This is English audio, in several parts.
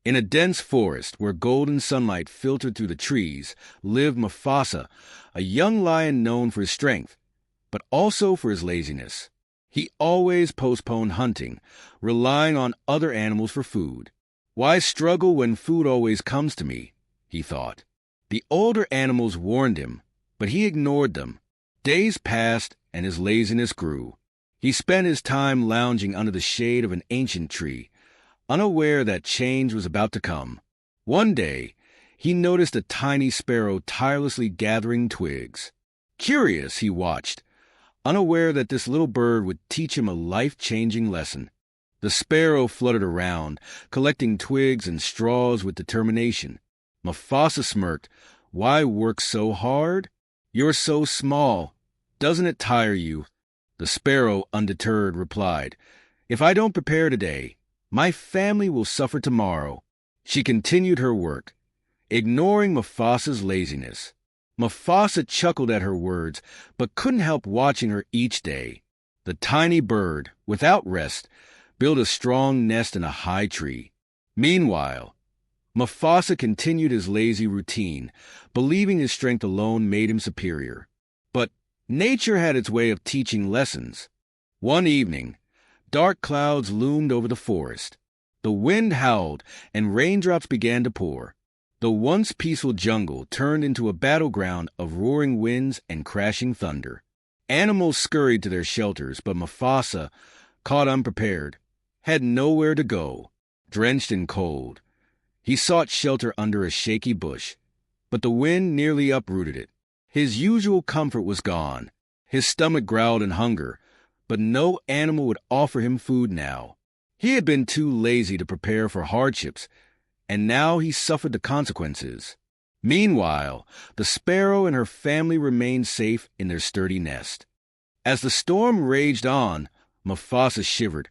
In a dense forest where golden sunlight filtered through the trees lived Mufasa, a young lion known for his strength, but also for his laziness. He always postponed hunting, relying on other animals for food. "Why struggle when food always comes to me?" he thought. The older animals warned him, but he ignored them. Days passed and his laziness grew. He spent his time lounging under the shade of an ancient tree, unaware that change was about to come. One day, he noticed a tiny sparrow tirelessly gathering twigs. Curious, he watched, unaware that this little bird would teach him a life-changing lesson. The sparrow fluttered around, collecting twigs and straws with determination. Mufasa smirked. "Why work so hard? You're so small. Doesn't it tire you?" The sparrow, undeterred, replied, "If I don't prepare today, my family will suffer tomorrow." She continued her work, ignoring Mufasa's laziness. Mufasa chuckled at her words, but couldn't help watching her each day. The tiny bird, without rest, built a strong nest in a high tree. Meanwhile, Mufasa continued his lazy routine, believing his strength alone made him superior. But nature had its way of teaching lessons. One evening, dark clouds loomed over the forest. The wind howled, and raindrops began to pour. The once peaceful jungle turned into a battleground of roaring winds and crashing thunder. Animals scurried to their shelters, but Mufasa, caught unprepared, had nowhere to go. Drenched in cold, he sought shelter under a shaky bush, but the wind nearly uprooted it. His usual comfort was gone. His stomach growled in hunger, but no animal would offer him food now. He had been too lazy to prepare for hardships, and now he suffered the consequences. Meanwhile, the sparrow and her family remained safe in their sturdy nest. As the storm raged on, Mufasa shivered,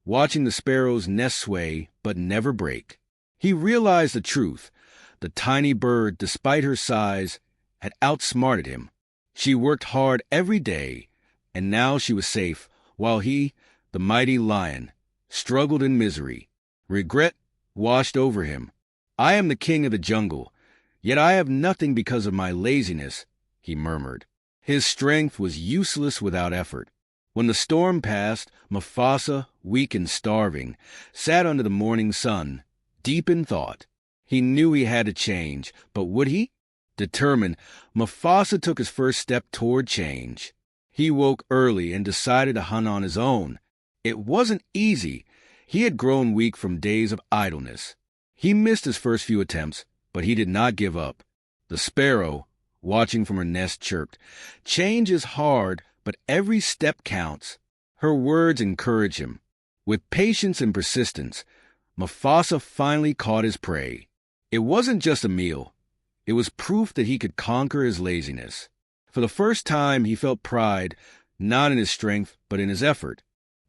watching the sparrow's nest sway but never break. He realized the truth. The tiny bird, despite her size, had outsmarted him. She worked hard every day, and now she was safe, while he, the mighty lion, struggled in misery. Regret washed over him. "I am the king of the jungle, yet I have nothing because of my laziness," he murmured. His strength was useless without effort. When the storm passed, Mufasa, weak and starving, sat under the morning sun, deep in thought. He knew he had to change, but would he? Determined, Mufasa took his first step toward change. He woke early and decided to hunt on his own. It wasn't easy. He had grown weak from days of idleness. He missed his first few attempts, but he did not give up. The sparrow, watching from her nest, chirped, "Change is hard, but every step counts." Her words encouraged him. With patience and persistence, Mufasa finally caught his prey. It wasn't just a meal. It was proof that he could conquer his laziness. For the first time, he felt pride, not in his strength, but in his effort.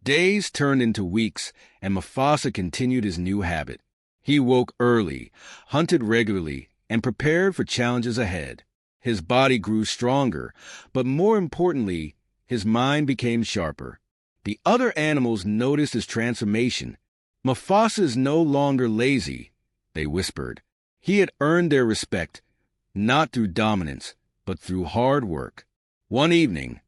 Days turned into weeks, and Mufasa continued his new habit. He woke early, hunted regularly, and prepared for challenges ahead. His body grew stronger, but more importantly, his mind became sharper. The other animals noticed his transformation. "Mufasa is no longer lazy," they whispered. He had earned their respect, not through dominance, but through hard work. One evening,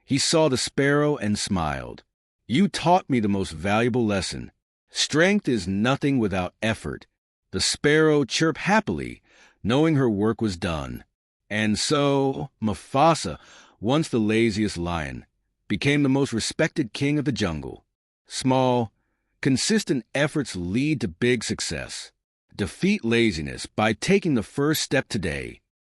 he saw the sparrow and smiled. "You taught me the most valuable lesson. Strength is nothing without effort." The sparrow chirped happily, knowing her work was done. And so, Mufasa, once the laziest lion, became the most respected king of the jungle. Small, consistent efforts lead to big success. Defeat laziness by taking the first step today.